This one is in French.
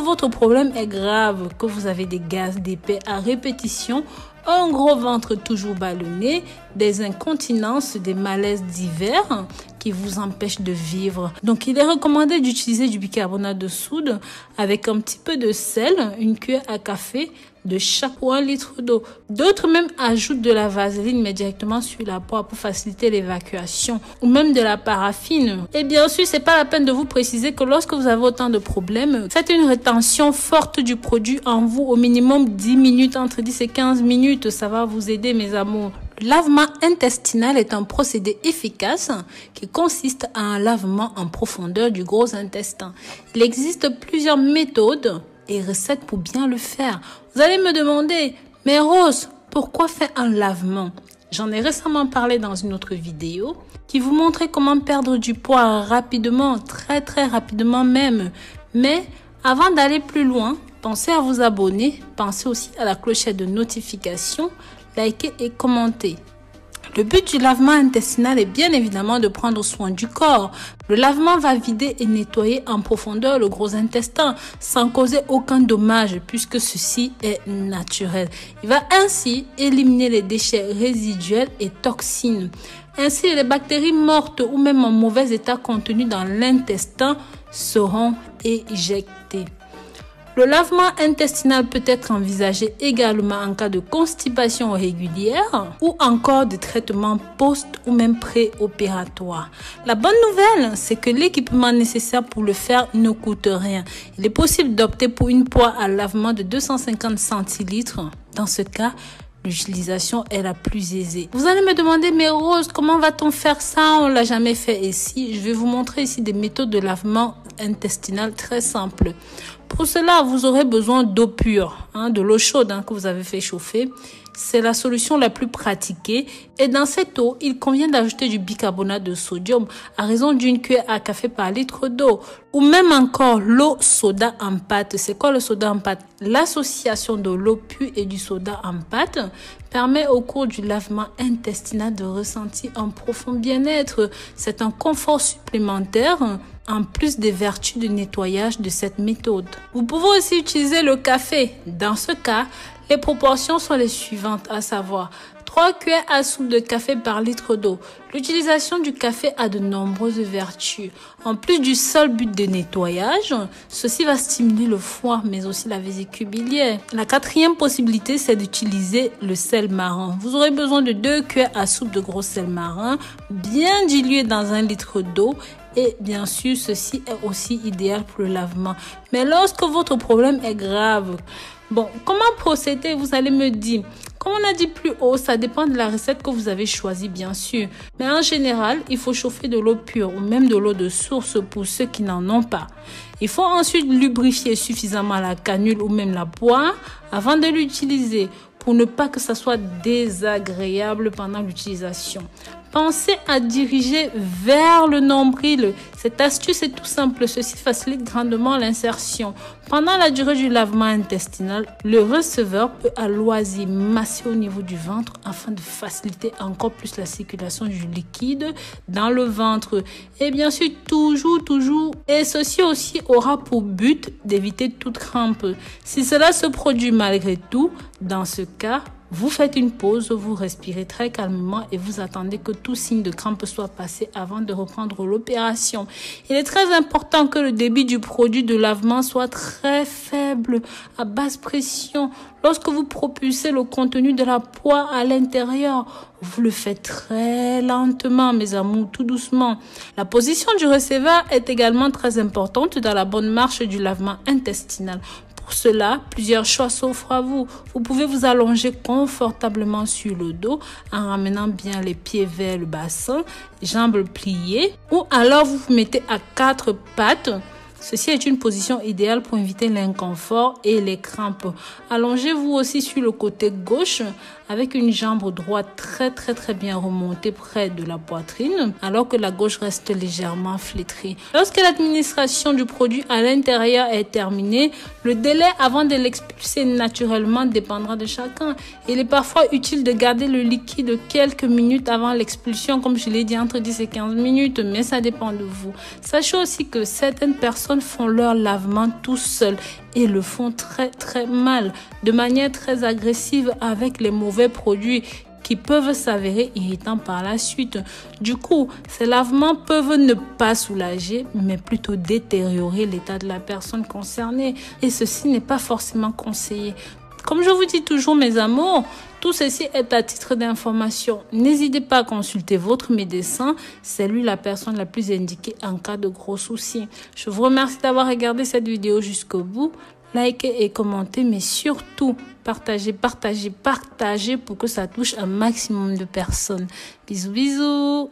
votre problème est grave, que vous avez des gaz d'épais à répétition, un gros ventre toujours ballonné, des incontinences, des malaises divers qui vous empêchent de vivre. Donc, il est recommandé d'utiliser du bicarbonate de soude avec un petit peu de sel, une cuillère à café de chaque pour 1 litre d'eau. D'autres même ajoutent de la vaseline mais directement sur la peau pour faciliter l'évacuation ou même de la paraffine. Et bien sûr, c'est pas la peine de vous préciser que lorsque vous avez autant de problèmes, faites une rétention forte du produit en vous au minimum 10 minutes, entre 10 et 15 minutes. Ça va vous aider, mes amours. Le lavement intestinal est un procédé efficace qui consiste à un lavement en profondeur du gros intestin. Il existe plusieurs méthodes et recettes pour bien le faire. Vous allez me demander, mais Rose, pourquoi faire un lavement? J'en ai récemment parlé dans une autre vidéo qui vous montrait comment perdre du poids rapidement, très rapidement même. Mais avant d'aller plus loin, pensez à vous abonner, pensez aussi à la clochette de notification, likez et commentez. Le but du lavement intestinal est bien évidemment de prendre soin du corps. Le lavement va vider et nettoyer en profondeur le gros intestin sans causer aucun dommage puisque ceci est naturel. Il va ainsi éliminer les déchets résiduels et toxines. Ainsi, les bactéries mortes ou même en mauvais état contenues dans l'intestin seront éjectées. Le lavement intestinal peut être envisagé également en cas de constipation régulière ou encore de traitement post ou même préopératoire. La bonne nouvelle, c'est que l'équipement nécessaire pour le faire ne coûte rien. Il est possible d'opter pour une poêle à lavement de 250 centilitres. Dans ce cas, l'utilisation est la plus aisée. Vous allez me demander, mais Rose, comment va-t-on faire ça? On l'a jamais fait ici. Je vais vous montrer ici des méthodes de lavement intestinal très simples. Pour cela, vous aurez besoin d'eau pure, de l'eau chaude que vous avez fait chauffer. C'est la solution la plus pratiquée. Et dans cette eau, il convient d'ajouter du bicarbonate de sodium à raison d'une cuillère à café par litre d'eau. Ou même encore l'eau soda en pâte. C'est quoi le soda en pâte? L'association de l'eau pure et du soda en pâte permet au cours du lavement intestinal de ressentir un profond bien-être. C'est un confort supplémentaire en plus des vertus de nettoyage de cette méthode. Vous pouvez aussi utiliser le café. Dans ce cas, les proportions sont les suivantes, à savoir 3 cuillères à soupe de café par litre d'eau. L'utilisation du café a de nombreuses vertus. En plus du seul but de nettoyage, ceci va stimuler le foie, mais aussi la vésicule biliaire. La quatrième possibilité, c'est d'utiliser le sel marin. Vous aurez besoin de 2 cuillères à soupe de gros sel marin, bien dilué dans 1 litre d'eau. Et bien sûr, ceci est aussi idéal pour le lavement. Mais lorsque votre problème est grave, comment procéder? Vous allez me dire. Comme on a dit plus haut, ça dépend de la recette que vous avez choisie, bien sûr. Mais en général, il faut chauffer de l'eau pure ou même de l'eau de source pour ceux qui n'en ont pas. Il faut ensuite lubrifier suffisamment la canule ou même la poire avant de l'utiliser pour ne pas que ça soit désagréable pendant l'utilisation. Pensez à diriger vers le nombril. Cette astuce est tout simple. Ceci facilite grandement l'insertion. Pendant la durée du lavement intestinal, le receveur peut à loisir masser au niveau du ventre afin de faciliter encore plus la circulation du liquide dans le ventre. Et bien sûr, toujours. Et ceci aussi aura pour but d'éviter toute crampe. Si cela se produit malgré tout, dans ce cas, vous faites une pause, vous respirez très calmement et vous attendez que tout signe de crampe soit passé avant de reprendre l'opération. Il est très important que le débit du produit de lavement soit très faible, à basse pression. Lorsque vous propulsez le contenu de la poire à l'intérieur, vous le faites très lentement, mes amours, tout doucement. La position du receveur est également très importante dans la bonne marche du lavement intestinal. Pour cela, plusieurs choix s'offrent à vous. Vous pouvez vous allonger confortablement sur le dos en ramenant bien les pieds vers le bassin, jambes pliées, ou alors vous vous mettez à 4 pattes. Ceci est une position idéale pour éviter l'inconfort et les crampes. Allongez-vous aussi sur le côté gauche avec une jambe droite très bien remontée près de la poitrine, alors que la gauche reste légèrement flétrie. Lorsque l'administration du produit à l'intérieur est terminée, le délai avant de l'expulser naturellement dépendra de chacun. Il est parfois utile de garder le liquide quelques minutes avant l'expulsion, comme je l'ai dit, entre 10 et 15 minutes, mais ça dépend de vous. Sachez aussi que certaines personnes font leur lavement tout seuls et le font très mal, de manière très agressive avec les mauvais produits qui peuvent s'avérer irritants par la suite. Du coup, ces lavements peuvent ne pas soulager, mais plutôt détériorer l'état de la personne concernée. Et ceci n'est pas forcément conseillé. Comme je vous dis toujours, mes amours, tout ceci est à titre d'information. N'hésitez pas à consulter votre médecin. C'est lui la personne la plus indiquée en cas de gros soucis. Je vous remercie d'avoir regardé cette vidéo jusqu'au bout. Likez et commentez, mais surtout, partagez pour que ça touche un maximum de personnes. Bisous.